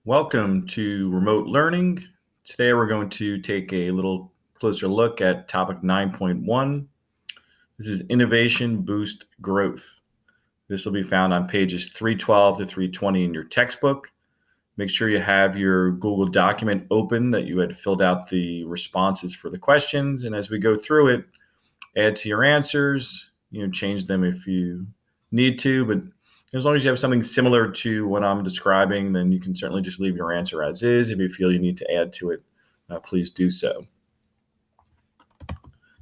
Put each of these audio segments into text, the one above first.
Welcome to Remote Learning. Today we're going to take a little closer look at topic 9.1. This is Innovation Boost Growth. This will be found on pages 312 to 320 in your textbook. Make sure you have your Google document open that you had filled out the responses for the questions. And as we go through it, add to your answers, change them if you need to, but as long as you have something similar to what I'm describing, then you can certainly just leave your answer as is. If you feel you need to add to it, please do so.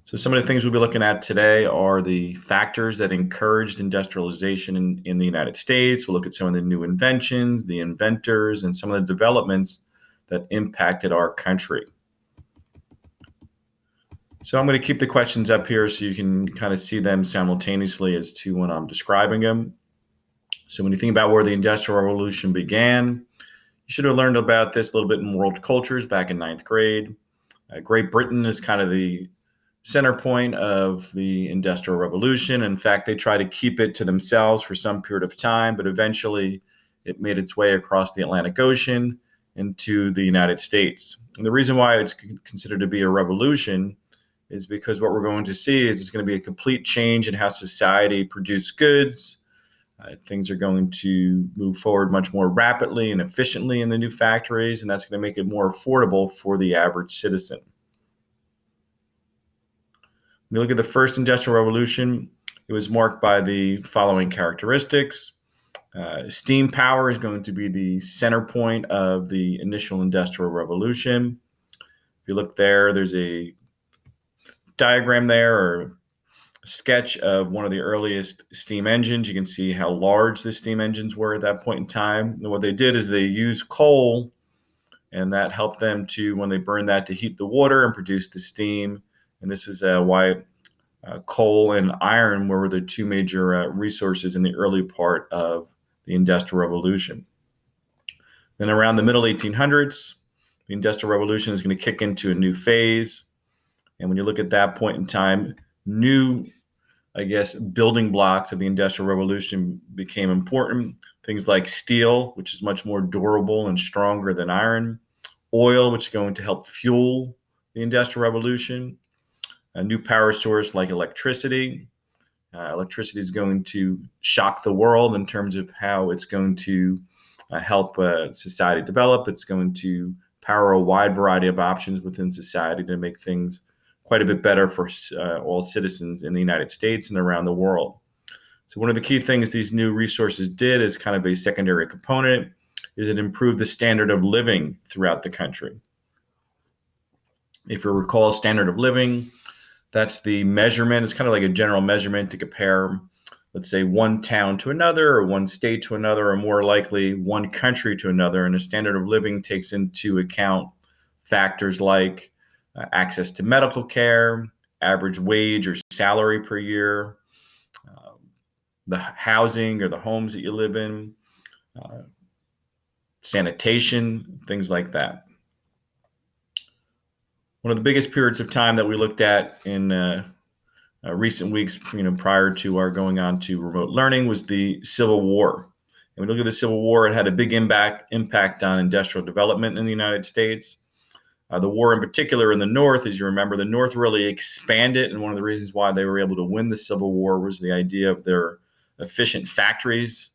So some of the things we'll be looking at today are the factors that encouraged industrialization in the United States. We'll look at some of the new inventions, the inventors, and some of the developments that impacted our country. So I'm going to keep the questions up here so you can kind of see them simultaneously as to when I'm describing them. So when you think about where the Industrial Revolution began, you should have learned about this a little bit in world cultures back in 9th grade. Great Britain is kind of the center point of the Industrial Revolution. In fact, they tried to keep it to themselves for some period of time, but eventually it made its way across the Atlantic Ocean into the United States. And the reason why it's considered to be a revolution is because what we're going to see is it's going to be a complete change in how society produces goods. Things are going to move forward much more rapidly and efficiently in the new factories, and that's going to make it more affordable for the average citizen. When you look at the first Industrial Revolution, it was marked by the following characteristics. Steam power is going to be the center point of the initial Industrial Revolution. If you look there, there's a diagram there or sketch of one of the earliest steam engines. You can see how large the steam engines were at that point in time. And what they did is they used coal, and that helped them to, when they burned that, to heat the water and produce the steam. And this is why coal and iron were the two major resources in the early part of the Industrial Revolution. Then around the middle 1800s, the Industrial Revolution is going to kick into a new phase. And when you look at that point in time, new, building blocks of the Industrial Revolution became important. Things like steel, which is much more durable and stronger than iron. Oil, which is going to help fuel the Industrial Revolution. A new power source like electricity. Electricity is going to shock the world in terms of how it's going to help society develop. It's going to power a wide variety of options within society to make things quite a bit better for all citizens in the United States and around the world. So one of the key things these new resources did as kind of a secondary component is it improved the standard of living throughout the country. If you recall, standard of living, that's the measurement. It's kind of like a general measurement to compare, let's say, one town to another or one state to another, or more likely one country to another. And a standard of living takes into account factors like access to medical care, average wage or salary per year, the housing or the homes that you live in, sanitation, things like that. One of the biggest periods of time that we looked at in recent weeks, prior to our going on to remote learning, was the Civil War. And when we look at the Civil War, it had a big impact on industrial development in the United States. The war in particular in the North, as you remember, the North really expanded, and one of the reasons why they were able to win the Civil War was the idea of their efficient factories,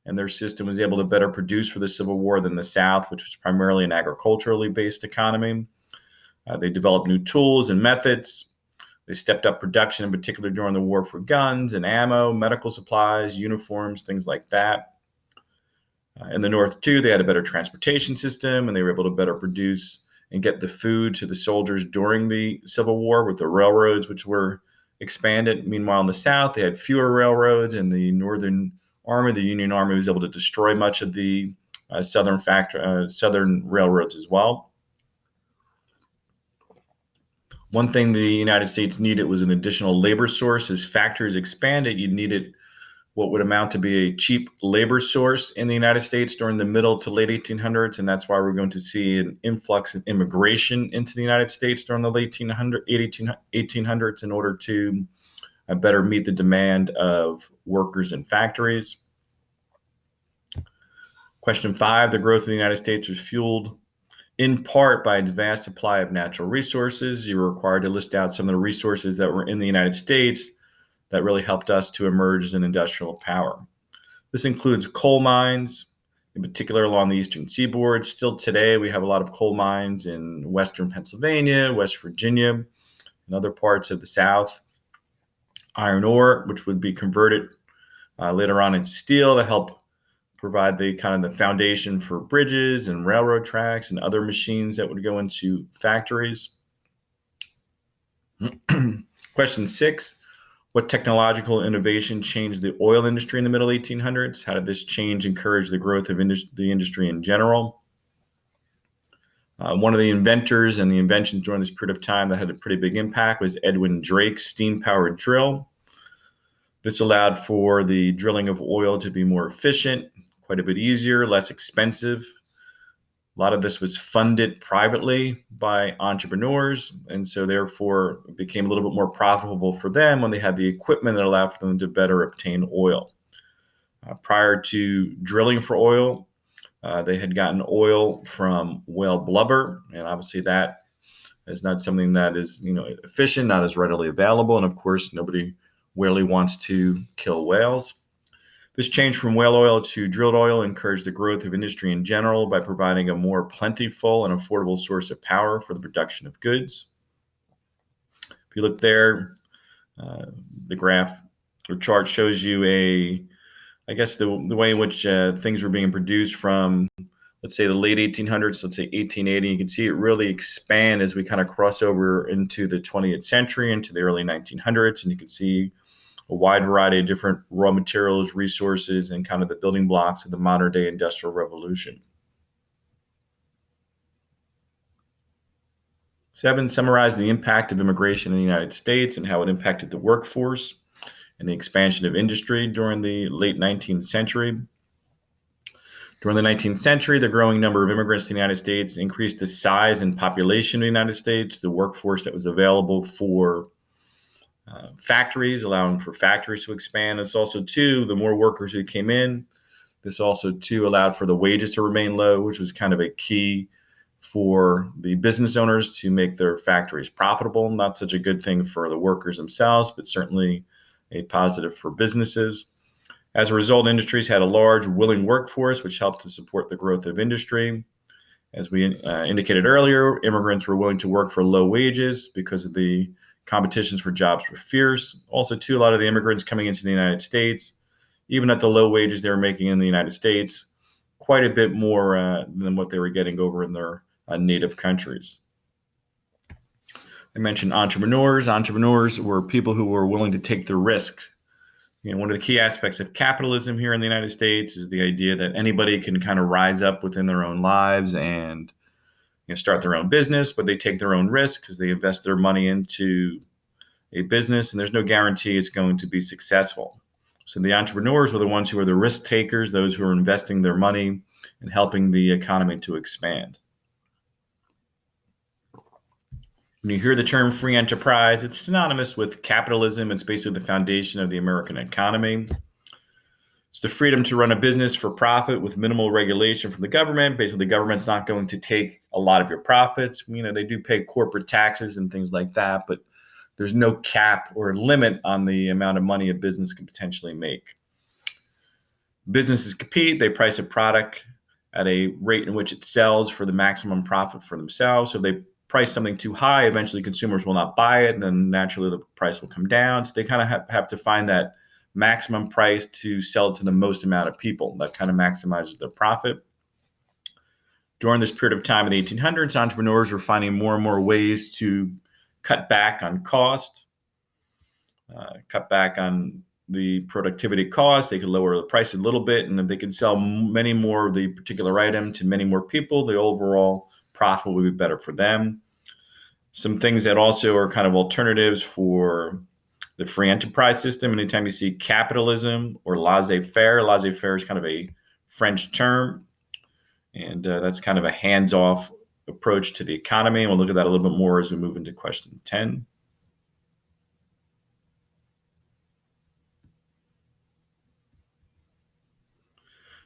and their system was able to better produce for the Civil War than the South, which was primarily an agriculturally based economy. They developed new tools and methods. They stepped up production, in particular during the war, for guns and ammo, medical supplies, uniforms, things like that. In the North, too, they had a better transportation system, and they were able to better produce and get the food to the soldiers during the Civil War with the railroads, which were expanded. Meanwhile, in the South, they had fewer railroads, and the Northern Army, the Union Army, was able to destroy much of the southern railroads as well. One thing the United States needed was an additional labor source. As factories expanded, you needed what would amount to be a cheap labor source in the United States during the middle to late 1800s. And that's why we're going to see an influx of immigration into the United States during the late 1800s in order to better meet the demand of workers in factories. Question 5, the growth of the United States was fueled in part by a vast supply of natural resources. You were required to list out some of the resources that were in the United States that really helped us to emerge as an industrial power. This includes coal mines, in particular along the eastern seaboard. Still today, we have a lot of coal mines in western Pennsylvania, West Virginia, and other parts of the South. Iron ore, which would be converted later on into steel to help provide the kind of the foundation for bridges and railroad tracks and other machines that would go into factories. Question 6, what technological innovation changed the oil industry in the middle 1800s? How did this change encourage the growth of the industry in general? One of the inventors and the inventions during this period of time that had a pretty big impact was Edwin Drake's steam-powered drill. This allowed for the drilling of oil to be more efficient, quite a bit easier, less expensive. A lot of this was funded privately by entrepreneurs, and so therefore it became a little bit more profitable for them when they had the equipment that allowed for them to better obtain oil. Prior to drilling for oil, they had gotten oil from whale blubber, and obviously that is not something that is efficient, not as readily available, and of course nobody really wants to kill whales. This change from whale oil to drilled oil encouraged the growth of industry in general by providing a more plentiful and affordable source of power for the production of goods. If you look there, the graph or chart shows you the way in which things were being produced from, let's say, the late 1800s, let's say 1880. You can see it really expand as we kind of cross over into the 20th century, into the early 1900s, and you can see a wide variety of different raw materials, resources, and kind of the building blocks of the modern day industrial revolution. 7, summarize the impact of immigration in the United States and how it impacted the workforce and the expansion of industry during the late 19th century. During the 19th century, the growing number of immigrants to the United States increased the size and population of the United States, the workforce that was available for factories, allowing for factories to expand. It's also, too, the more workers who came in, this also, too, allowed for the wages to remain low, which was kind of a key for the business owners to make their factories profitable. Not such a good thing for the workers themselves, but certainly a positive for businesses. As a result, industries had a large, willing workforce, which helped to support the growth of industry. As we indicated earlier, immigrants were willing to work for low wages because of the competitions for jobs were fierce. Also, too, a lot of the immigrants coming into the United States, even at the low wages they were making in the United States, quite a bit more than what they were getting over in their native countries. I mentioned entrepreneurs. Entrepreneurs were people who were willing to take the risk. One of the key aspects of capitalism here in the United States is the idea that anybody can kind of rise up within their own lives and start their own business, but they take their own risk because they invest their money into a business, and there's no guarantee it's going to be successful. So the entrepreneurs were the ones who are the risk takers, those who are investing their money and helping the economy to expand. When you hear the term free enterprise, it's synonymous with capitalism. It's basically the foundation of the American economy. It's the freedom to run a business for profit with minimal regulation from the government. Basically, the government's not going to take a lot of your profits. They do pay corporate taxes and things like that, but there's no cap or limit on the amount of money a business can potentially make. Businesses compete. They price a product at a rate in which it sells for the maximum profit for themselves. So if they price something too high, eventually consumers will not buy it, and then naturally the price will come down. So they kind of have to find that maximum price to sell to the most amount of people. That kind of maximizes their profit. During this period of time in the 1800s, entrepreneurs were finding more and more ways to cut back on cost, cut back on the productivity cost. They could lower the price a little bit, and if they could sell many more of the particular item to many more people, the overall profit would be better for them. Some things that also are kind of alternatives for the free enterprise system. Anytime you see capitalism or laissez-faire is kind of a French term, and that's kind of a hands-off approach to the economy. And we'll look at that a little bit more as we move into question 10.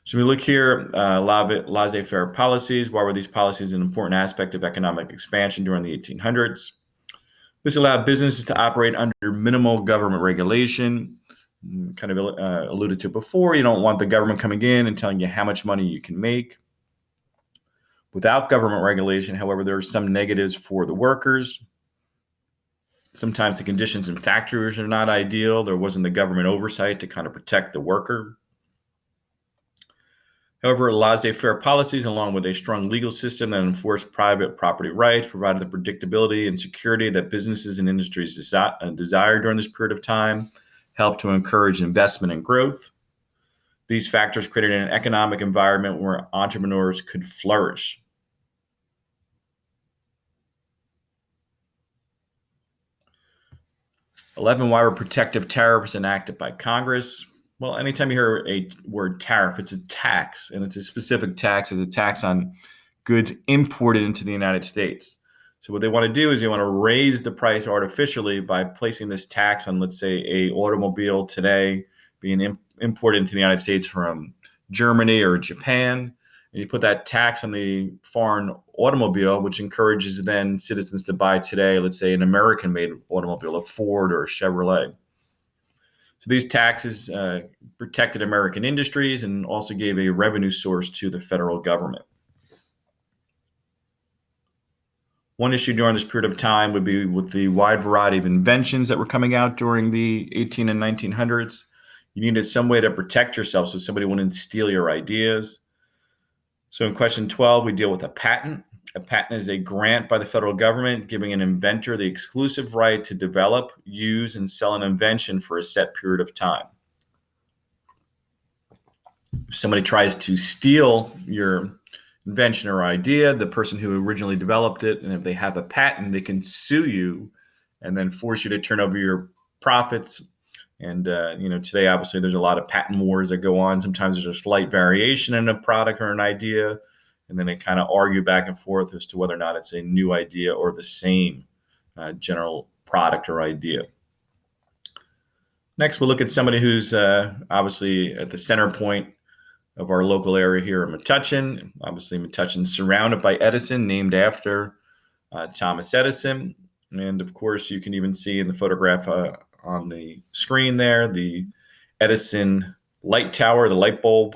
So we look here, laissez-faire policies. Why were these policies an important aspect of economic expansion during the 1800s? This allowed businesses to operate under minimal government regulation. Kind of alluded to before, you don't want the government coming in and telling you how much money you can make. Without government regulation, however, there are some negatives for the workers. Sometimes the conditions in factories are not ideal. There wasn't the government oversight to kind of protect the worker. However, laissez-faire policies, along with a strong legal system that enforced private property rights, provided the predictability and security that businesses and industries desired during this period of time, helped to encourage investment and growth. These factors created an economic environment where entrepreneurs could flourish. 11, why were protective tariffs enacted by Congress? Well, anytime you hear a word tariff, it's a tax, and it's a specific tax. It's a tax on goods imported into the United States. So what they want to do is they want to raise the price artificially by placing this tax on, let's say, a automobile today being imported into the United States from Germany or Japan. And you put that tax on the foreign automobile, which encourages then citizens to buy today, let's say, an American-made automobile, a Ford or a Chevrolet. So these taxes protected American industries and also gave a revenue source to the federal government. One issue during this period of time would be with the wide variety of inventions that were coming out during the 18 and 1900s. You needed some way to protect yourself so somebody wouldn't steal your ideas. So in question 12, we deal with a patent. A patent is a grant by the federal government giving an inventor the exclusive right to develop, use, and sell an invention for a set period of time. If somebody tries to steal your invention or idea, the person who originally developed it, and if they have a patent, they can sue you and then force you to turn over your profits. And today, obviously, there's a lot of patent wars that go on. Sometimes there's a slight variation in a product or an idea, and then they kind of argue back and forth as to whether or not it's a new idea or the same general product or idea. Next, we'll look at somebody who's obviously at the center point of our local area here in Metuchen. Obviously, Metuchen's surrounded by Edison, named after Thomas Edison. And of course, you can even see in the photograph on the screen there, the Edison light tower, the light bulb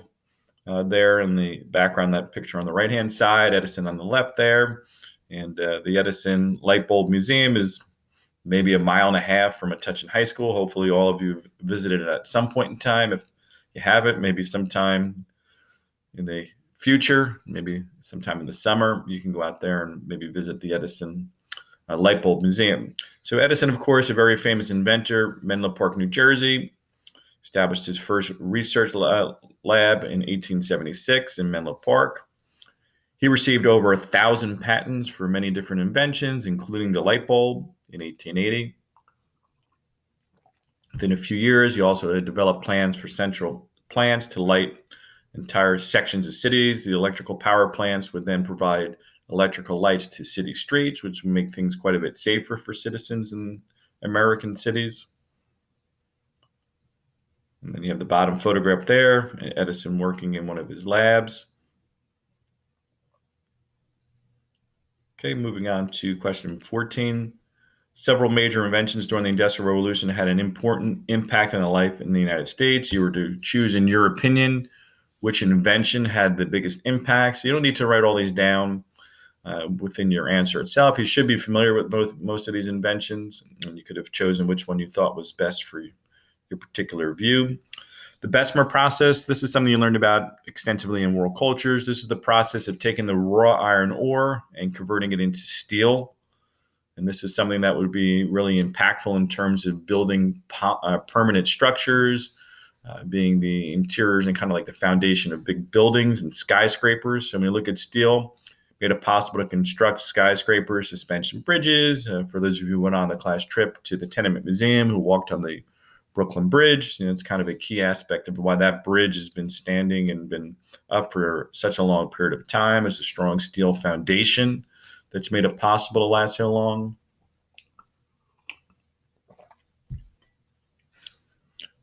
there in the background, that picture on the right-hand side, Edison on the left there. And the Edison Light Bulb Museum is maybe 1.5 miles from Metuchen High School. Hopefully all of you have visited it at some point in time. If you haven't, maybe sometime in the future, maybe sometime in the summer, you can go out there and maybe visit the Edison Light Bulb Museum. So Edison, of course, a very famous inventor, Menlo Park, New Jersey, established his first research lab in 1876 in Menlo Park. He received over 1,000 patents for many different inventions, including the light bulb in 1880. Within a few years, he also had developed plans for central plants to light entire sections of cities. The electrical power plants would then provide electrical lights to city streets, which would make things quite a bit safer for citizens in American cities. And then you have the bottom photograph there, Edison working in one of his labs. Okay, moving on to question 14. Several major inventions during the Industrial Revolution had an important impact on the life in the United States. You were to choose, in your opinion, which invention had the biggest impact. So you don't need to write all these down within your answer itself. You should be familiar with most of these inventions, and you could have chosen which one you thought was best for your particular view. The Bessemer process, this is something you learned about extensively in world cultures. This is the process of taking the raw iron ore and converting it into steel. And this is something that would be really impactful in terms of building permanent structures, being the interiors and kind of like the foundation of big buildings and skyscrapers. So when you look at steel, made it possible to construct skyscrapers, suspension bridges. For those of you who went on the class trip to the Tenement Museum, who walked on the Brooklyn Bridge, it's kind of a key aspect of why that bridge has been standing and been up for such a long period of time. It's a strong steel foundation that's made it possible to last so long.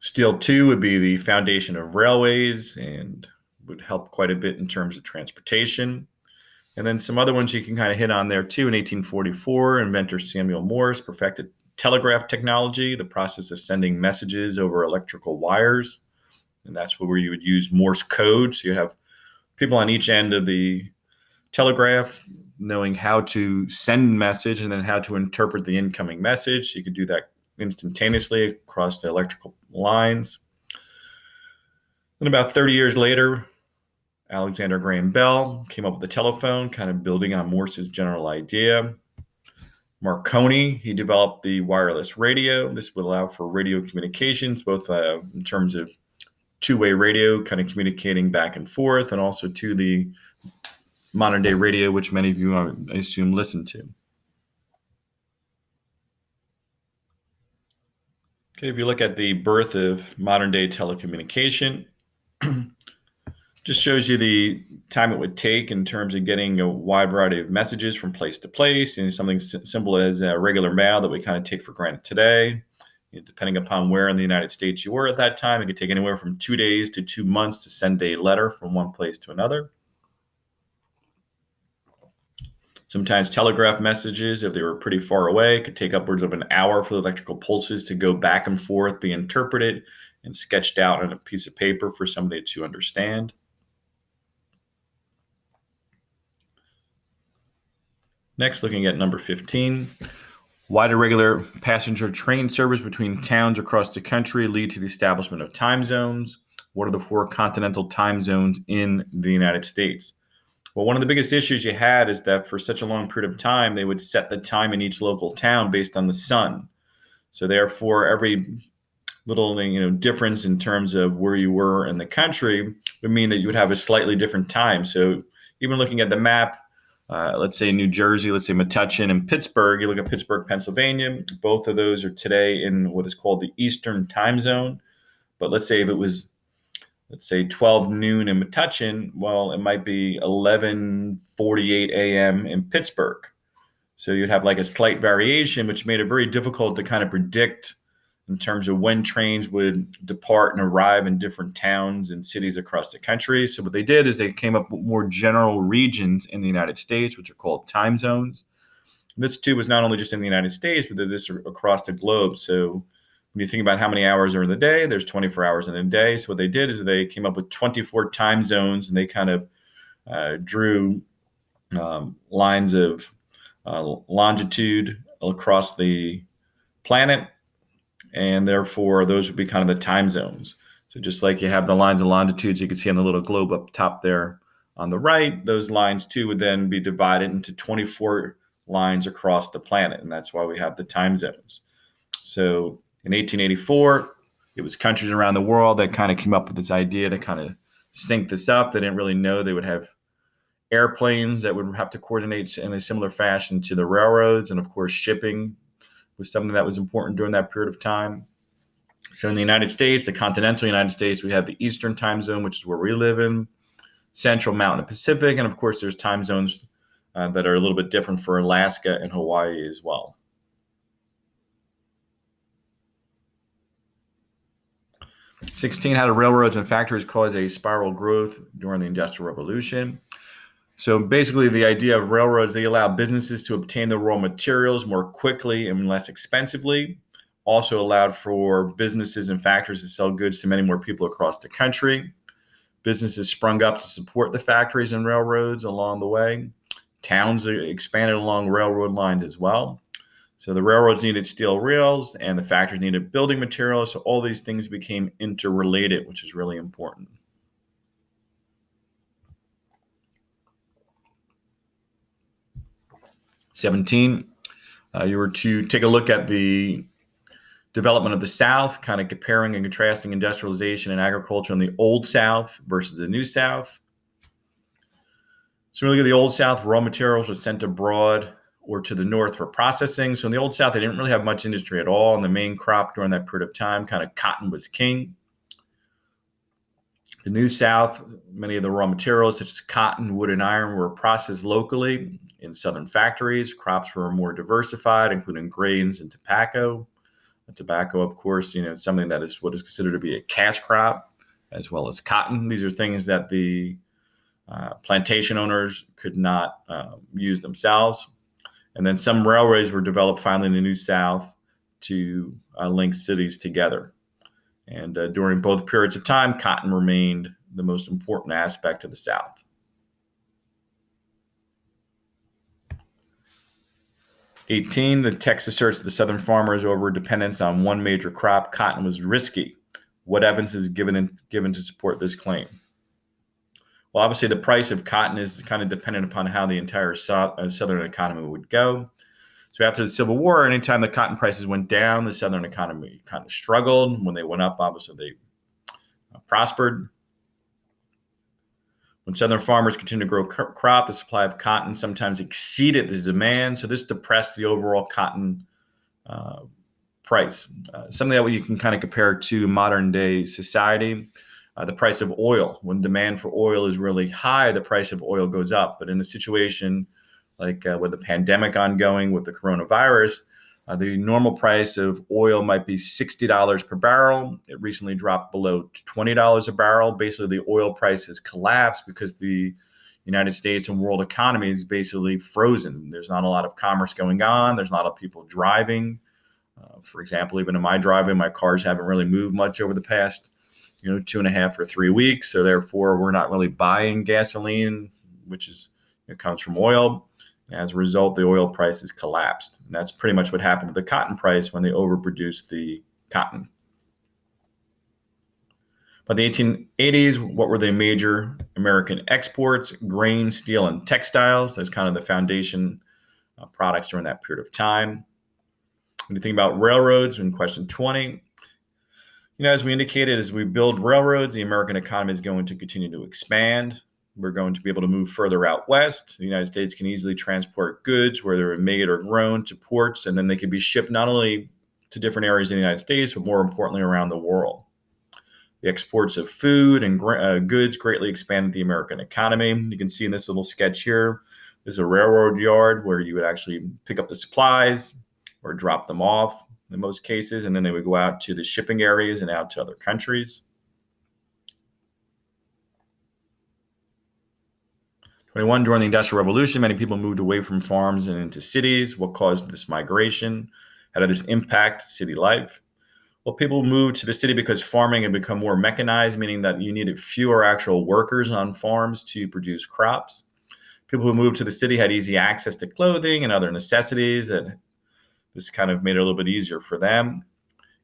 Steel, too, would be the foundation of railways and would help quite a bit in terms of transportation. And then some other ones you can kind of hit on there too. In 1844, inventor Samuel Morse perfected telegraph technology, the process of sending messages over electrical wires. And that's where you would use Morse code. So you have people on each end of the telegraph knowing how to send a message and then how to interpret the incoming message. You could do that instantaneously across the electrical lines. Then about 30 years later, Alexander Graham Bell came up with the telephone, kind of building on Morse's general idea. Marconi, he developed the wireless radio. This would allow for radio communications, both in terms of two-way radio, kind of communicating back and forth, and also to the modern-day radio, which many of you, I assume, listen to. Okay, if you look at the birth of modern-day telecommunication, just shows you the time it would take in terms of getting a wide variety of messages from place to place, and something simple as regular mail that we kind of take for granted today. Depending upon where in the United States you were at that time, it could take anywhere from 2 days to 2 months to send a letter from one place to another. Sometimes telegraph messages, if they were pretty far away, could take upwards of an hour for the electrical pulses to go back and forth, be interpreted, and sketched out on a piece of paper for somebody to understand. Next, looking at number 15, why do regular passenger train service between towns across the country lead to the establishment of time zones? What are the 4 continental time zones in the United States? Well, one of the biggest issues you had is that for such a long period of time, they would set the time in each local town based on the sun. So therefore, every little difference in terms of where you were in the country would mean that you would have a slightly different time. So even looking at the map, let's say New Jersey, let's say Metuchen and Pittsburgh, you look at Pittsburgh, Pennsylvania, both of those are today in what is called the Eastern time zone. But let's say if it was, 12 noon in Metuchen, well, it might be 11:48 a.m. in Pittsburgh. So you'd have like a slight variation, which made it very difficult to kind of predict in terms of when trains would depart and arrive in different towns and cities across the country. So what they did is they came up with more general regions in the United States, which are called time zones. This too was not only just in the United States, but this across the globe. So when you think about how many hours are in the day, there's 24 hours in a day. So what they did is they came up with 24 time zones, and they kind of drew lines of longitude across the planet. And therefore, those would be kind of the time zones. So just like you have the lines and longitudes you can see on the little globe up top there on the right, those lines too would then be divided into 24 lines across the planet. And that's why we have the time zones. So in 1884, it was countries around the world that kind of came up with this idea to kind of sync this up. They didn't really know they would have airplanes that would have to coordinate in a similar fashion to the railroads. And of course, shipping was something that was important during that period of time. So in the United States, the continental United States, we have the Eastern time zone, which is where we live in, Central, Mountain, and Pacific. And of course, there's time zones that are a little bit different for Alaska and Hawaii as well. How do railroads and factories cause a spiral growth during the Industrial Revolution? So basically, the idea of railroads, they allow businesses to obtain the raw materials more quickly and less expensively. Also allowed for businesses and factories to sell goods to many more people across the country. Businesses sprung up to support the factories and railroads along the way. Towns expanded along railroad lines as well. So the railroads needed steel rails and the factories needed building materials. So all these things became interrelated, which is really important. You were to take a look at the development of the South, kind of comparing and contrasting industrialization and agriculture in the Old South versus the New South. So when we look at the Old South, raw materials were sent abroad or to the North for processing. So in the Old South, they didn't really have much industry at all. And the main crop during that period of time, kind of cotton was king. The New South, many of the raw materials such as cotton, wood, and iron were processed locally in southern factories. Crops were more diversified, including grains and tobacco. Tobacco, of course, something that is what is considered to be a cash crop. as well as cotton. These are things that the plantation owners could not use themselves. And then some railways were developed finally in the New South to link cities together. And during both periods of time, cotton remained the most important aspect of the South. 18, the text asserts that the Southern farmers' over-dependence on one major crop, cotton, was risky. What evidence is given to support this claim? Well, obviously, the price of cotton is kind of dependent upon how the entire Southern economy would go. So after the Civil War, anytime the cotton prices went down, the Southern economy kind of struggled. When they went up, obviously, they prospered. When Southern farmers continued to grow crop, the supply of cotton sometimes exceeded the demand. So this depressed the overall cotton price. Something that you can kind of compare to modern day society. The price of oil. When demand for oil is really high, the price of oil goes up. But in a situation like with the pandemic ongoing, with the coronavirus, the normal price of oil might be $60 per barrel. It recently dropped below $20 a barrel. Basically, the oil price has collapsed because the United States and world economy is basically frozen. There's not a lot of commerce going on. There's not a lot of people driving. For example, even in my driving, my cars haven't really moved much over the past 2.5 or 3 weeks. So therefore, we're not really buying gasoline, which comes from oil. As a result, the oil price has collapsed. And that's pretty much what happened to the cotton price when they overproduced the cotton. By the 1880s, what were the major American exports? Grain, steel, and textiles. That's kind of the foundation products during that period of time. When you think about railroads, in question 20, as we indicated, as we build railroads, the American economy is going to continue to expand. We're going to be able to move further out west. The United States can easily transport goods, where they're made or grown, to ports, and then they can be shipped not only to different areas in the United States, but more importantly, around the world. The exports of food and goods greatly expanded the American economy. You can see in this little sketch here, there's a railroad yard where you would actually pick up the supplies or drop them off in most cases, and then they would go out to the shipping areas and out to other countries. 21, during the Industrial Revolution, many people moved away from farms and into cities. What caused this migration? How did this impact city life? Well, people moved to the city because farming had become more mechanized, meaning that you needed fewer actual workers on farms to produce crops. People who moved to the city had easy access to clothing and other necessities, and this kind of made it a little bit easier for them.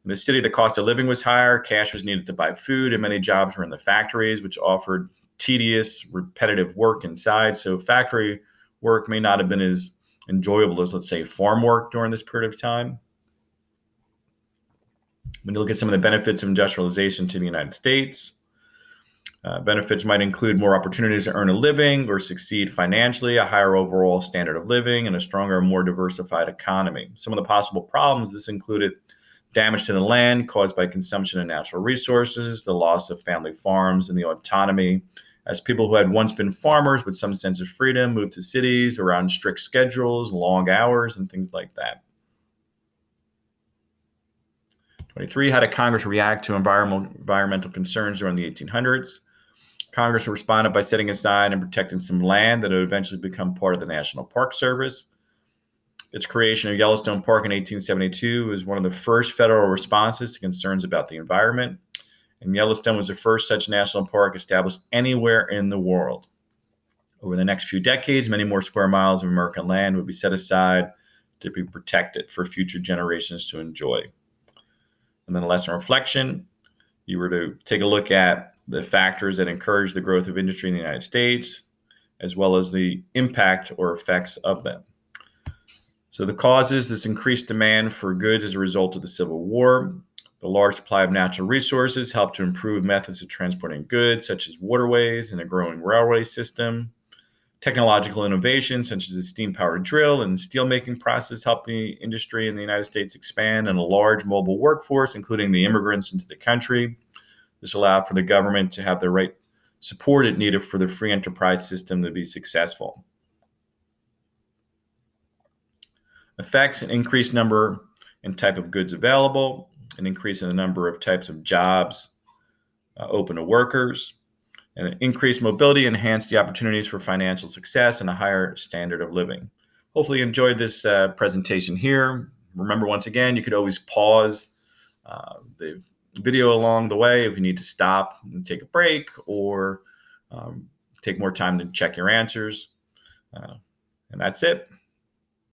In the city, the cost of living was higher, cash was needed to buy food, and many jobs were in the factories, which offered tedious, repetitive work inside. So factory work may not have been as enjoyable as, let's say, farm work during this period of time. When you look at some of the benefits of industrialization to the United States, benefits might include more opportunities to earn a living or succeed financially, a higher overall standard of living, and a stronger and more diversified economy. Some of the possible problems, this included damage to the land caused by consumption of natural resources, the loss of family farms, and the autonomy, as people who had once been farmers with some sense of freedom moved to cities around strict schedules, long hours, and things like that. 23, how did Congress react to environmental concerns during the 1800s? Congress responded by setting aside and protecting some land that would eventually become part of the National Park Service. Its creation of Yellowstone Park in 1872 was one of the first federal responses to concerns about the environment. And Yellowstone was the first such national park established anywhere in the world. Over the next few decades, many more square miles of American land would be set aside to be protected for future generations to enjoy. And then a lesson reflection, you were to take a look at the factors that encourage the growth of industry in the United States, as well as the impact or effects of them. So the causes, this increased demand for goods as a result of the Civil War. The large supply of natural resources helped to improve methods of transporting goods, such as waterways and a growing railway system. Technological innovations, such as the steam-powered drill and steelmaking process, helped the industry in the United States expand, and a large mobile workforce, including the immigrants into the country. This allowed for the government to have the right support it needed for the free enterprise system to be successful. Effects: an increased number and type of goods available, an increase in the number of types of jobs open to workers, and increased mobility enhanced the opportunities for financial success and a higher standard of living. Hopefully you enjoyed this presentation here. Remember, once again, you could always pause the video along the way if you need to stop and take a break, or take more time to check your answers. And that's it.